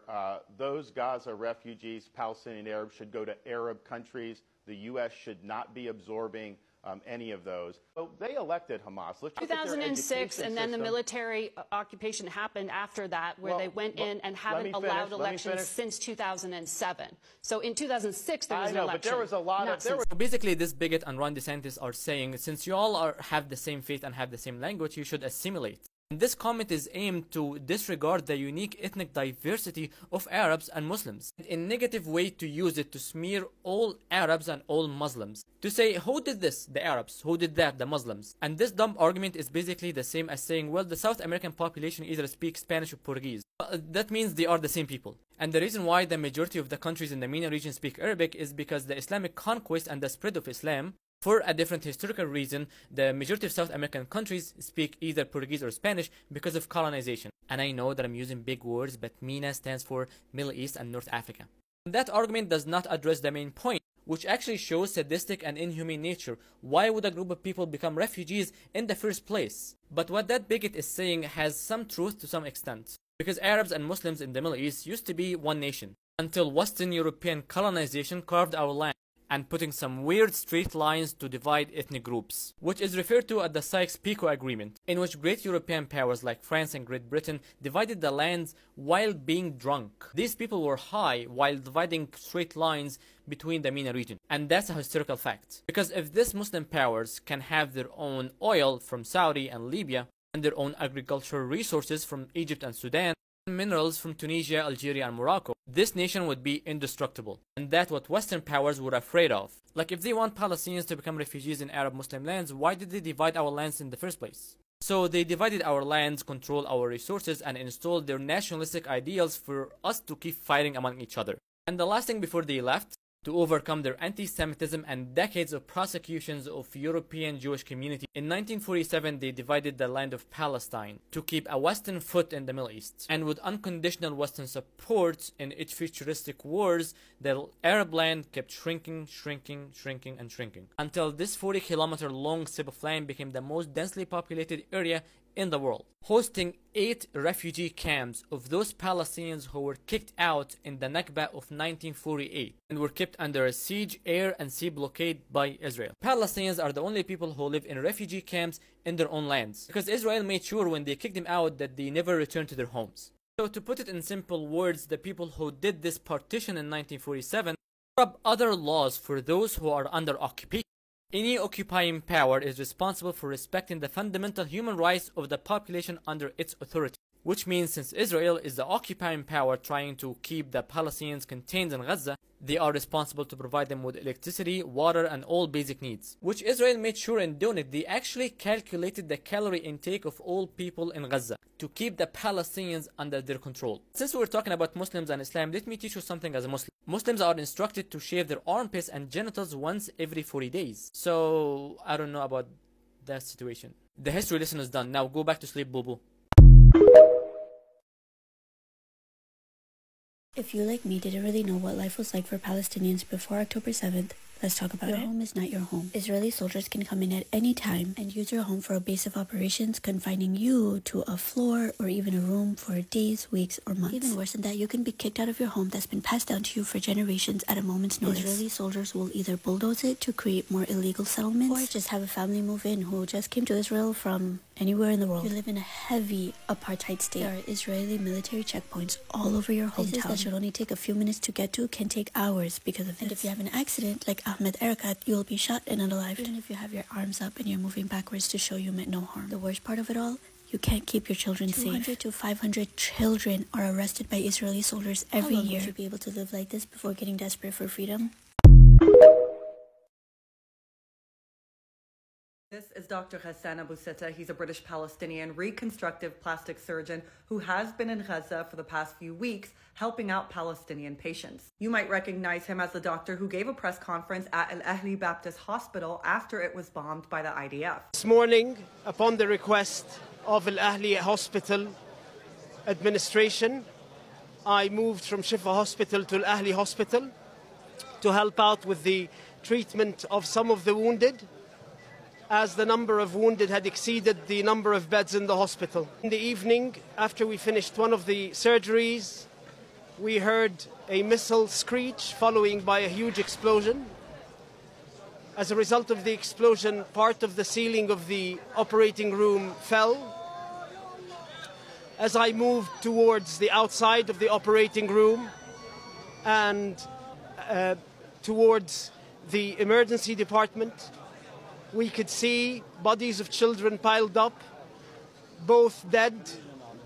Y: Those Gaza refugees, Palestinian Arabs, should go to Arab countries. The U.S. should not be absorbing any of those. So they elected Hamas. Let's
X: 2006, and then the military occupation happened after that, where they went in and haven't allowed elections since 2007. So in 2006, there was an election. But there was a lot of...
W: So basically, this bigot and Ron DeSantis are saying, since you all have the same faith and have the same language, you should assimilate. And this comment is aimed to disregard the unique ethnic diversity of Arabs and Muslims, a negative way to use it to smear all Arabs and all Muslims. To say, who did this? The Arabs. Who did that? The Muslims. And this dumb argument is basically the same as saying, well, the South American population either speaks Spanish or Portuguese. That means they are the same people. And the reason why the majority of the countries in the MENA region speak Arabic is because the Islamic conquest and the spread of Islam, for a different historical reason, the majority of South American countries speak either Portuguese or Spanish because of colonization. And I know that I'm using big words, but MENA stands for Middle East and North Africa. That argument does not address the main point, which actually shows sadistic and inhumane nature. Why would a group of people become refugees in the first place? But what that bigot is saying has some truth to some extent. Because Arabs and Muslims in the Middle East used to be one nation, until Western European colonization carved our land, and putting some weird straight lines to divide ethnic groups, which is referred to as the Sykes-Picot Agreement, in which great European powers like France and Great Britain divided the lands while being drunk. These people were high while dividing straight lines between the MENA region, and that's a historical fact. Because if these Muslim powers can have their own oil from Saudi and Libya, and their own agricultural resources from Egypt and Sudan, minerals from Tunisia, Algeria, and Morocco, this nation would be indestructible. And that's what Western powers were afraid of. Like, if they want Palestinians to become refugees in Arab Muslim lands, why did they divide our lands in the first place? So they divided our lands, controlled our resources, and installed their nationalistic ideals for us to keep fighting among each other. And the last thing before they left, to overcome their anti-Semitism and decades of prosecutions of European Jewish community, in 1947 they divided the land of Palestine to keep a Western foot in the Middle East. And with unconditional Western support in its futuristic wars, the Arab land kept shrinking, until this 40-kilometer long strip of land became the most densely populated area in the world, hosting 8 refugee camps of those Palestinians who were kicked out in the Nakba of 1948 and were kept under a siege, air and sea blockade by Israel. Palestinians are the only people who live in refugee camps in their own lands, because Israel made sure when they kicked them out that they never returned to their homes. So to put it in simple words, the people who did this partition in 1947 up other laws for those who are under occupation. Any occupying power is responsible for respecting the fundamental human rights of the population under its authority. Which means since Israel is the occupying power trying to keep the Palestinians contained in Gaza, they are responsible to provide them with electricity, water and all basic needs. Which Israel made sure in doing it, they actually calculated the calorie intake of all people in Gaza to keep the Palestinians under their control. Since we're talking about Muslims and Islam, let me teach you something as a Muslim. Muslims are instructed to shave their armpits and genitals once every 40 days. So, I don't know about that situation. The history lesson is done. Now go back to sleep, boo-boo.
C: If you, like me, didn't really know what life was like for Palestinians before October 7th, let's talk about it. Your home is not your home. Israeli soldiers can come in at any time and use your home for a base of operations, confining you to a floor or even a room for days, weeks, or months. Even worse than that, you can be kicked out of your home that's been passed down to you for generations at a moment's notice. Israeli soldiers will either bulldoze it to create more illegal settlements, or just have a family move in who just came to Israel from anywhere in the world. You live in a heavy apartheid state. There are Israeli military checkpoints all over your hometown. Places that should only take a few minutes to get to can take hours because of this. And if you have an accident, like Ahmed Erakat, you will be shot and unalived. Even if you have your arms up and you're moving backwards to show you meant no harm. The worst part of it all, you can't keep your children safe. 200 to 500 children are arrested by Israeli soldiers every year. Would you be able to live like this before getting desperate for freedom?
D: This is Dr. Hassan Abu Sitta. He's a British Palestinian reconstructive plastic surgeon who has been in Gaza for the past few weeks helping out Palestinian patients. You might recognize him as the doctor who gave a press conference at Al Ahli Baptist Hospital after it was bombed by the IDF.
F: This morning, upon the request of Al Ahli Hospital administration, I moved from Shifa Hospital to Al Ahli Hospital to help out with the treatment of some of the wounded, as the number of wounded had exceeded the number of beds in the hospital. In the evening, after we finished one of the surgeries, we heard a missile screech following by a huge explosion. As a result of the explosion, part of the ceiling of the operating room fell. As I moved towards the outside of the operating room and towards the emergency department, we could see bodies of children piled up, both dead,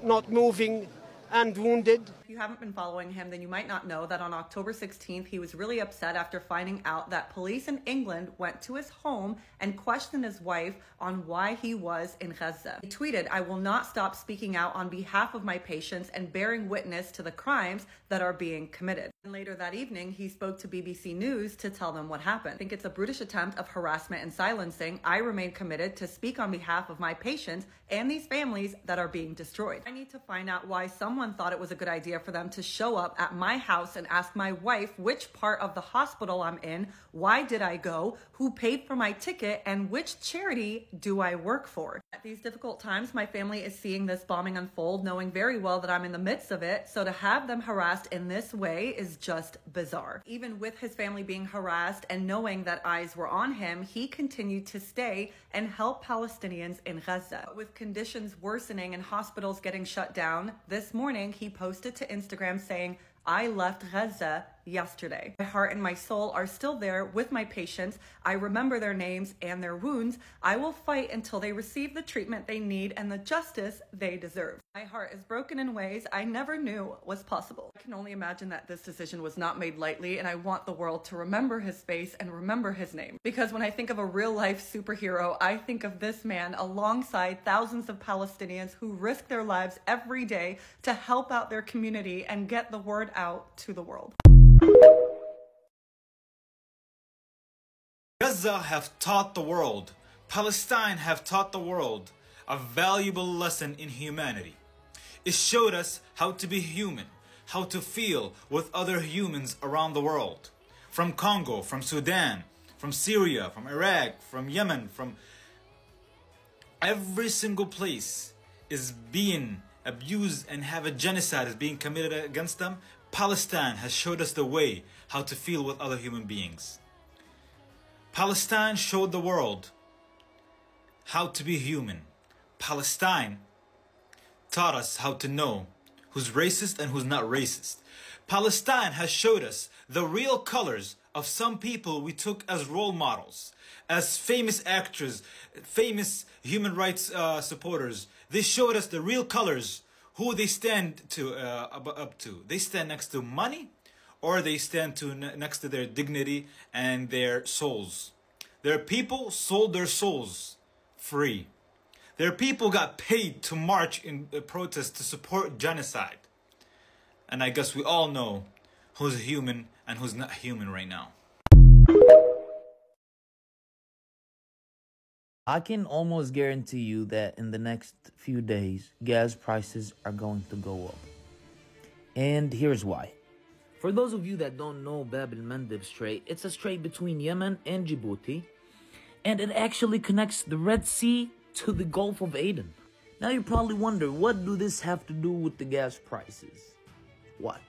F: not moving, and wounded.
D: If you haven't been following him, then you might not know that on October 16th, he was really upset after finding out that police in England went to his home and questioned his wife on why he was in Gaza. He tweeted, "I will not stop speaking out on behalf of my patients and bearing witness to the crimes that are being committed." And later that evening, he spoke to BBC News to tell them what happened. "I think it's a brutish attempt of harassment and silencing. I remain committed to speak on behalf of my patients and these families that are being destroyed. I need to find out why someone thought it was a good idea for them to show up at my house and ask my wife which part of the hospital I'm in, why did I go, who paid for my ticket, and which charity do I work for?" At these difficult times, my family is seeing this bombing unfold, knowing very well that I'm in the midst of it, so to have them harassed in this way is just bizarre. Even with his family being harassed and knowing that eyes were on him, he continued to stay and help Palestinians in Gaza. With conditions worsening and hospitals getting shut down, this morning he posted to Instagram saying, "I left Gaza yesterday. My heart and my soul are still there with my patients. I remember their names and their wounds. I will fight until they receive the treatment they need and the justice they deserve. My heart is broken in ways I never knew was possible. I can only imagine that this decision was not made lightly, and I want the world to remember his face and remember his name. Because when I think of a real-life superhero, I think of this man alongside thousands of Palestinians who risk their lives every day to help out their community and get the word out to the world.
G: Gaza have taught the world, Palestine have taught the world a valuable lesson in humanity. It showed us how to be human, how to feel with other humans around the world. From Congo, from Sudan, from Syria, from Iraq, from Yemen, from every single place is being abused and have a genocide is being committed against them. Palestine has showed us the way how to feel with other human beings. Palestine showed the world how to be human. Palestine taught us how to know who's racist and who's not racist. Palestine has showed us the real colors of some people we took as role models, as famous actors, famous human rights supporters. They showed us the real colors, who they stand up to. They stand next to money, or they stand next to their dignity and their souls. Their people sold their souls free. Their people got paid to march in protest to support genocide. And I guess we all know who's human and who's not human right now.
H: I can almost guarantee you that in the next few days, gas prices are going to go up. And here's why. For those of you that don't know Bab el-Mandeb Strait, it's a strait between Yemen and Djibouti, and it actually connects the Red Sea to the Gulf of Aden. Now you probably wonder, what do this have to do with the gas prices? What?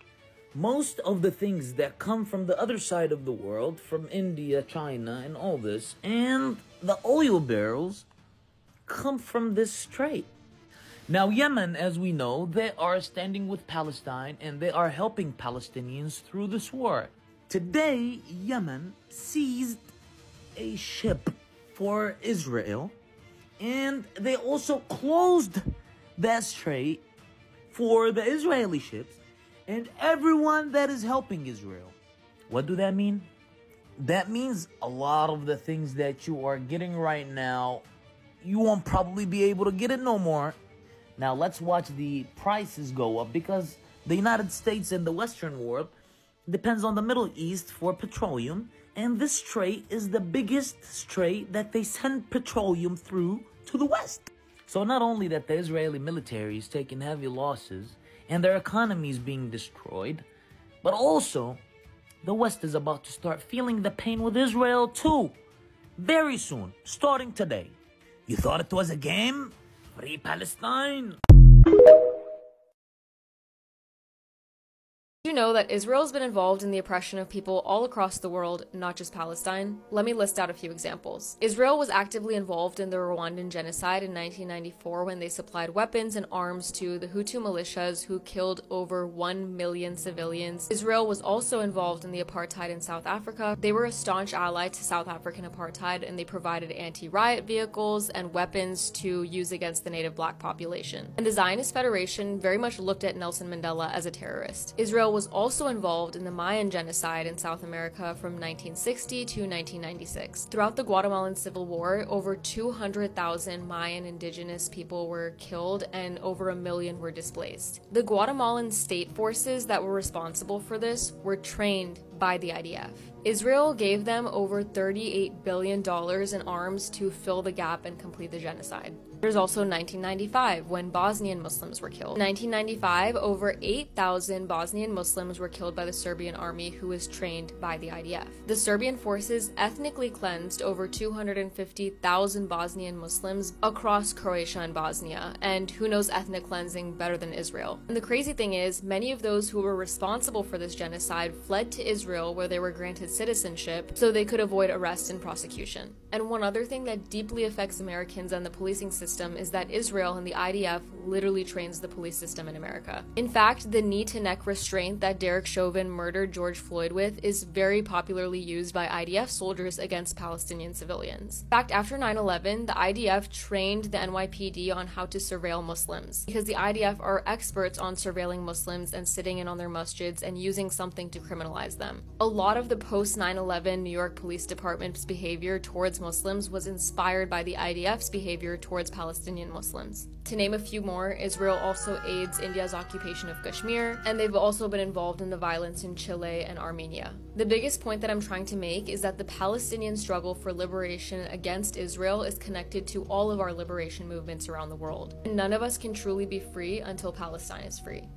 H: Most of the things that come from the other side of the world, from India, China, and all this, and the oil barrels come from this strait. Now Yemen, as we know, they are standing with Palestine and they are helping Palestinians through this war. Today, Yemen seized a ship for Israel, and they also closed that strait for the Israeli ships and everyone that is helping Israel. What do that mean? That means a lot of the things that you are getting right now, you won't probably be able to get it no more. Now let's watch the prices go up, because the United States and the Western world depends on the Middle East for petroleum, and this strait is the biggest strait that they send petroleum through to the West. So not only that the Israeli military is taking heavy losses and their economy is being destroyed, but also the West is about to start feeling the pain with Israel too. Very soon, starting today. You thought it was a game? Free Palestine!
N: Did you know that Israel's been involved in the oppression of people all across the world, not just Palestine? Let me list out a few examples. Israel was actively involved in the Rwandan genocide in 1994 when they supplied weapons and arms to the Hutu militias who killed over 1 million civilians. Israel was also involved in the apartheid in South Africa. They were a staunch ally to South African apartheid, and they provided anti-riot vehicles and weapons to use against the native black population. And the Zionist Federation very much looked at Nelson Mandela as a terrorist. Israel was also involved in the Mayan genocide in South America from 1960 to 1996. Throughout the Guatemalan Civil War, over 200,000 Mayan indigenous people were killed and over 1 million were displaced. The Guatemalan state forces that were responsible for this were trained by the IDF. Israel gave them over $38 billion in arms to fill the gap and complete the genocide. There's also 1995, when Bosnian Muslims were killed. In 1995, over 8,000 Bosnian Muslims were killed by the Serbian army, who was trained by the IDF. The Serbian forces ethnically cleansed over 250,000 Bosnian Muslims across Croatia and Bosnia, and who knows ethnic cleansing better than Israel? And the crazy thing is, many of those who were responsible for this genocide fled to Israel, where they were granted citizenship so they could avoid arrest and prosecution. And one other thing that deeply affects Americans and the policing system system is that Israel and the IDF literally trains the police system in America. In fact, the knee-to-neck restraint that Derek Chauvin murdered George Floyd with is very popularly used by IDF soldiers against Palestinian civilians. In fact, after 9/11, the IDF trained the NYPD on how to surveil Muslims, because the IDF are experts on surveilling Muslims and sitting in on their masjids and using something to criminalize them. A lot of the post-9/11 New York Police Department's behavior towards Muslims was inspired by the IDF's behavior towards Palestinian Muslims. To name a few more, Israel also aids India's occupation of Kashmir, and they've also been involved in the violence in Chile and Armenia. The biggest point that I'm trying to make is that the Palestinian struggle for liberation against Israel is connected to all of our liberation movements around the world. And none of us can truly be free until Palestine is free.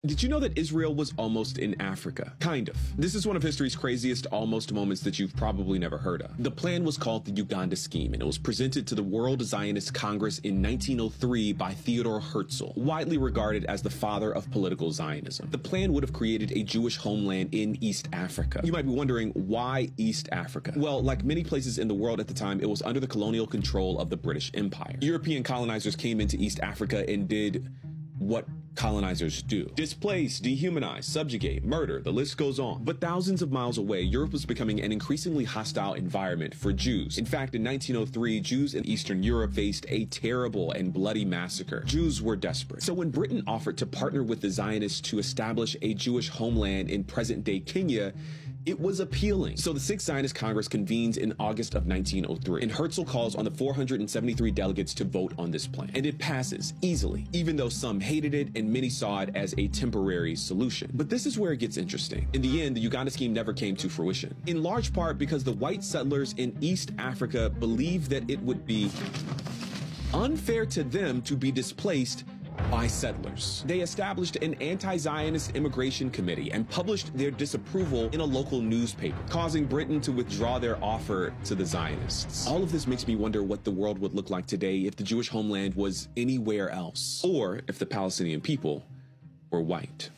I: Did you know that Israel was almost in Africa? Kind of. This is one of history's craziest almost moments that you've probably never heard of. The plan was called the Uganda Scheme, and it was presented to the World Zionist Congress in 1903 by Theodor Herzl, widely regarded as the father of political Zionism. The plan would have created a Jewish homeland in East Africa. You might be wondering, why East Africa? Well, like many places in the world at the time, it was under the colonial control of the British Empire. European colonizers came into East Africa and did what colonizers do: displace, dehumanize, subjugate, murder, the list goes on. But thousands of miles away, Europe was becoming an increasingly hostile environment for Jews. In fact, in 1903, Jews in Eastern Europe faced a terrible and bloody massacre. Jews were desperate. So when Britain offered to partner with the Zionists to establish a Jewish homeland in present-day Kenya, it was appealing. So the Sixth Zionist Congress convenes in August of 1903, and Herzl calls on the 473 delegates to vote on this plan. And it passes easily, even though some hated it and many saw it as a temporary solution. But this is where it gets interesting. In the end, the Uganda Scheme never came to fruition, in large part because the white settlers in East Africa believed that it would be unfair to them to be displaced by settlers. They established an anti-Zionist immigration committee and published their disapproval in a local newspaper, causing Britain to withdraw their offer to the Zionists. All of this makes me wonder what the world would look like today if the Jewish homeland was anywhere else, or if the Palestinian people were white.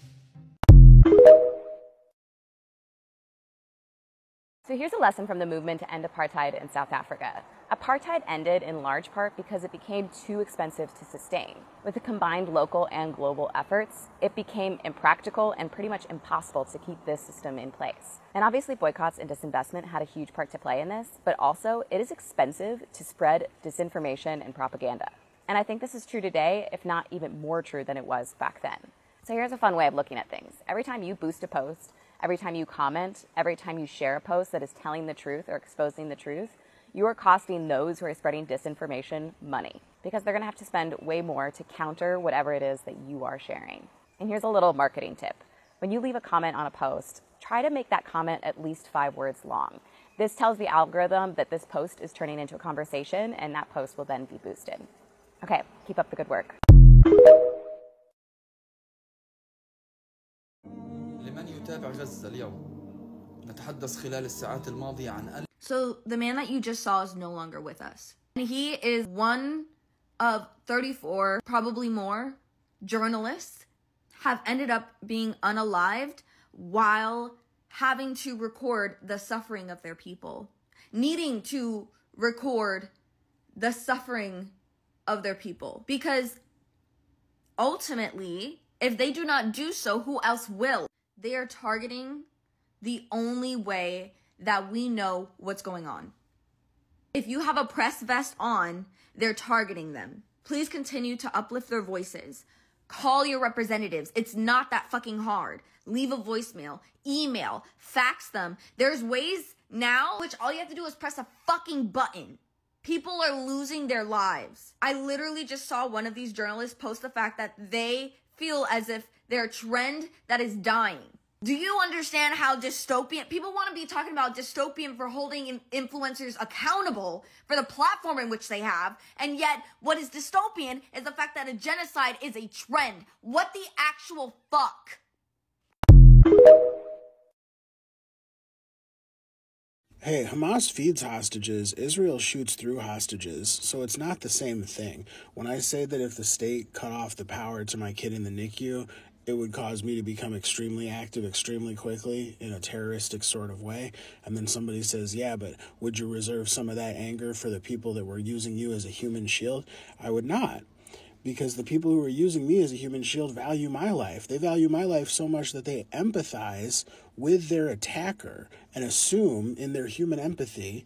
J: So here's a lesson from the movement to end apartheid in South Africa. Apartheid ended in large part because it became too expensive to sustain. With the combined local and global efforts, it became impractical and pretty much impossible to keep this system in place. And obviously boycotts and disinvestment had a huge part to play in this, but also it is expensive to spread disinformation and propaganda. And I think this is true today, if not even more true than it was back then. So here's a fun way of looking at things. Every time you boost a post, every time you comment, every time you share a post that is telling the truth or exposing the truth, you are costing those who are spreading disinformation money, because they're going to have to spend way more to counter whatever it is that you are sharing. And here's a little marketing tip. When you leave a comment on a post, try to make that comment at least 5 words long. This tells the algorithm that this post is turning into a conversation, and that post will then be boosted. Okay, keep up the good work.
K: So the man that you just saw is no longer with us. He is one of 34, probably more, journalists have ended up being unalived while having to record the suffering of their people, needing to record the suffering of their people. Because ultimately, if they do not do so, who else will? They are targeting the only way that we know what's going on. If you have a press vest on, they're targeting them. Please continue to uplift their voices. Call your representatives. It's not that fucking hard. Leave a voicemail, email, fax them. There's ways now which all you have to do is press a fucking button. People are losing their lives. I literally just saw one of these journalists post the fact that they feel as if they're a trend that is dying. Do you understand how dystopian? People want to be talking about dystopian for holding influencers accountable for the platform in which they have. And yet what is dystopian is the fact that a genocide is a trend. What the actual fuck?
L: Hey, Hamas feeds hostages, Israel shoots through hostages, so it's not the same thing. When I say that if the state cut off the power to my kid in the NICU, it would cause me to become extremely active extremely quickly in a terroristic sort of way. And then somebody says, yeah, but would you reserve some of that anger for the people that were using you as a human shield? I would not, because the people who are using me as a human shield value my life. They value my life so much that they empathize with their attacker and assume in their human empathy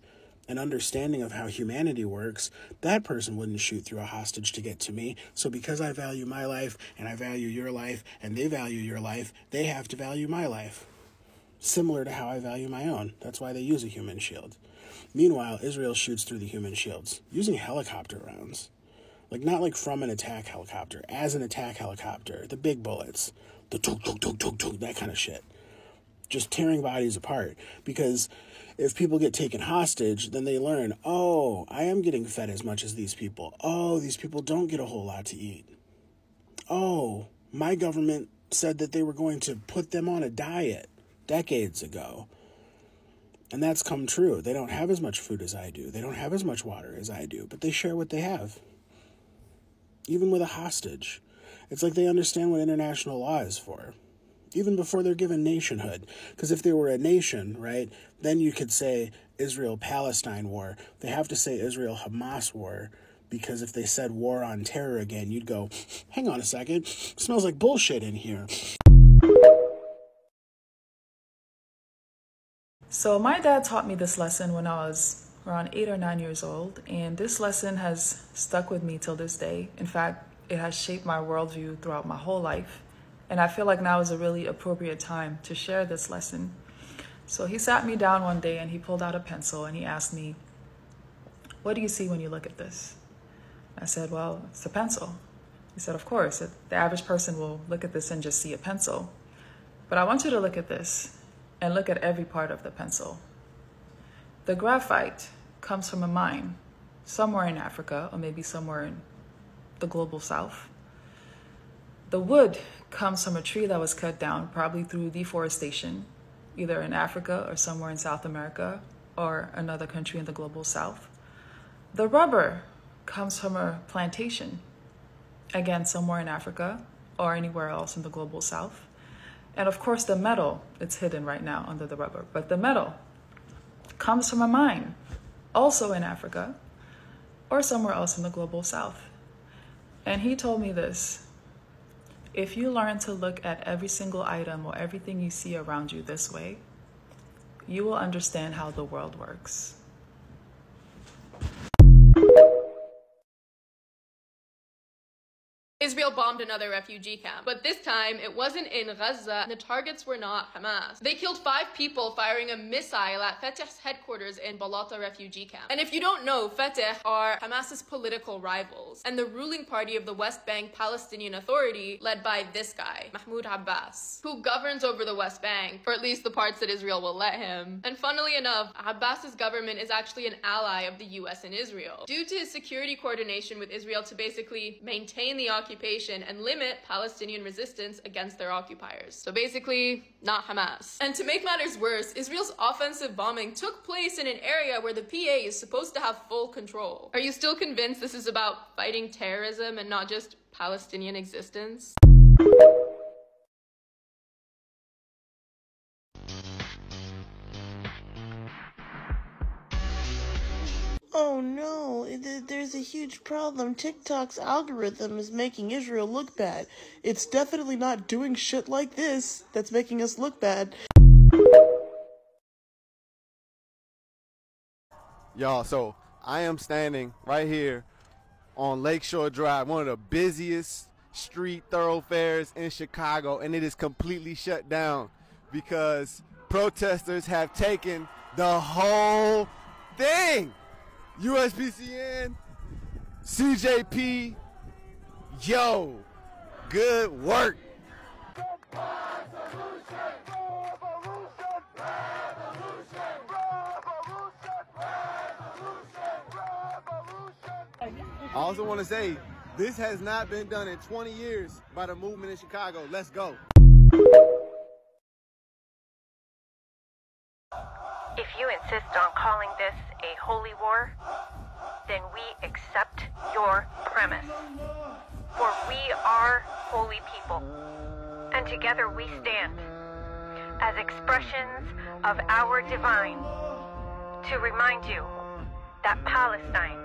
L: and understanding of how humanity works, that person wouldn't shoot through a hostage to get to me. So because I value my life and I value your life and they value your life, they have to value my life. Similar to how I value my own. That's why they use a human shield. Meanwhile, Israel shoots through the human shields using helicopter rounds. Like, not like from an attack helicopter, as an attack helicopter. The big bullets. The tuk, tuk, tuk, tuk, tuk, that kind of shit. Just tearing bodies apart. Because if people get taken hostage, then they learn, oh, I am getting fed as much as these people. Oh, these people don't get a whole lot to eat. Oh, my government said that they were going to put them on a diet decades ago. And that's come true. They don't have as much food as I do. They don't have as much water as I do, but they share what they have. Even with a hostage. It's like they understand what international law is for. Even before they're given nationhood. Because if they were a nation, right, then you could say Israel-Palestine war. They have to say Israel-Hamas war, because if they said war on terror again, you'd go, hang on a second, smells like bullshit in here.
E: So my dad taught me this lesson when I was around 8 or 9 years old, and this lesson has stuck with me till this day. In fact, it has shaped my worldview throughout my whole life. And I feel like now is a really appropriate time to share this lesson. So he sat me down one day and he pulled out a pencil and he asked me, what do you see when you look at this? I said, well, it's a pencil. He said, of course, the average person will look at this and just see a pencil. But I want you to look at this and look at every part of the pencil. The graphite comes from a mine somewhere in Africa, or maybe somewhere in the global south. The wood comes from a tree that was cut down, probably through deforestation, either in Africa or somewhere in South America or another country in the global south. The rubber comes from a plantation, again, somewhere in Africa or anywhere else in the global south. And of course, the metal, it's hidden right now under the rubber, but the metal comes from a mine, also in Africa or somewhere else in the global south. And he told me this: if you learn to look at every single item or everything you see around you this way, you will understand how the world works.
M: Israel bombed another refugee camp, but this time it wasn't in Gaza and the targets were not Hamas. They killed 5 people firing a missile at Fatah's headquarters in Balata refugee camp. And if you don't know, Fatah are Hamas's political rivals and the ruling party of the West Bank Palestinian Authority led by this guy, Mahmoud Abbas, who governs over the West Bank, or at least the parts that Israel will let him. And funnily enough, Abbas's government is actually an ally of the US and Israel, due to his security coordination with Israel to basically maintain the occupation and limit Palestinian resistance against their occupiers. So basically, not Hamas. And to make matters worse, Israel's offensive bombing took place in an area where the PA is supposed to have full control. Are you still convinced this is about fighting terrorism and not just Palestinian existence?
O: Oh no, there's a huge problem. TikTok's algorithm is making Israel look bad. It's definitely not doing shit like this that's making us look bad.
P: Y'all, so I am standing right here on Lakeshore Drive, one of the busiest street thoroughfares in Chicago, and it is completely shut down because protesters have taken the whole thing. USPCN, CJP, yo, good work. I also want to say, this has not been done in 20 years by the movement in Chicago. Let's go.
Q: If you insist on calling this a holy war, then we accept your premise. For we are holy people, and together we stand as expressions of our divine to remind you that Palestine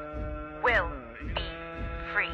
Q: will be free.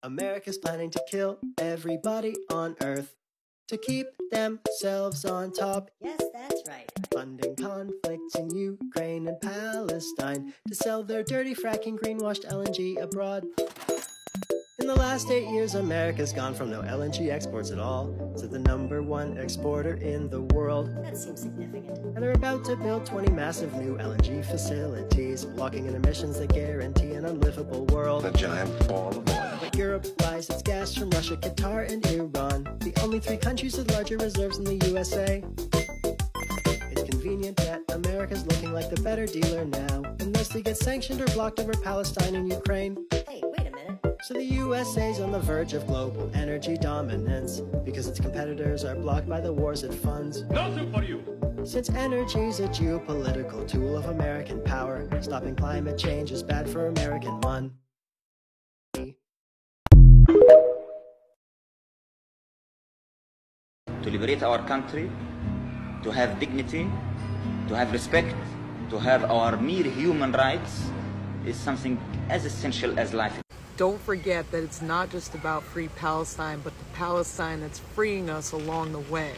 R: America's planning to kill everybody on Earth to keep themselves on top.
S: Yes, that's right.
R: Funding conflicts in Ukraine and Palestine to sell their dirty fracking greenwashed LNG abroad. In the last 8 years, America's gone from no LNG exports at all to the #1 exporter in the world.
S: That seems significant.
R: And they're about to build 20 massive new LNG facilities, locking in emissions that guarantee an unlivable world.
T: A giant ball of oil.
R: But Europe buys its gas from Russia, Qatar, and Iran, the only 3 countries with larger reserves than the USA. It's convenient that America's looking like the better dealer now, unless they get sanctioned or blocked over Palestine and Ukraine.
S: Hey, wait a minute.
R: So the USA's on the verge of global energy dominance, because its competitors are blocked by the wars it funds.
T: Nothing for you!
R: Since energy's a geopolitical tool of American power, stopping climate change is bad for American money.
U: To liberate our country, to have dignity, to have respect, to have our mere human rights is something as essential as life.
V: Don't forget that it's not just about free Palestine, but the Palestine that's freeing us along the way.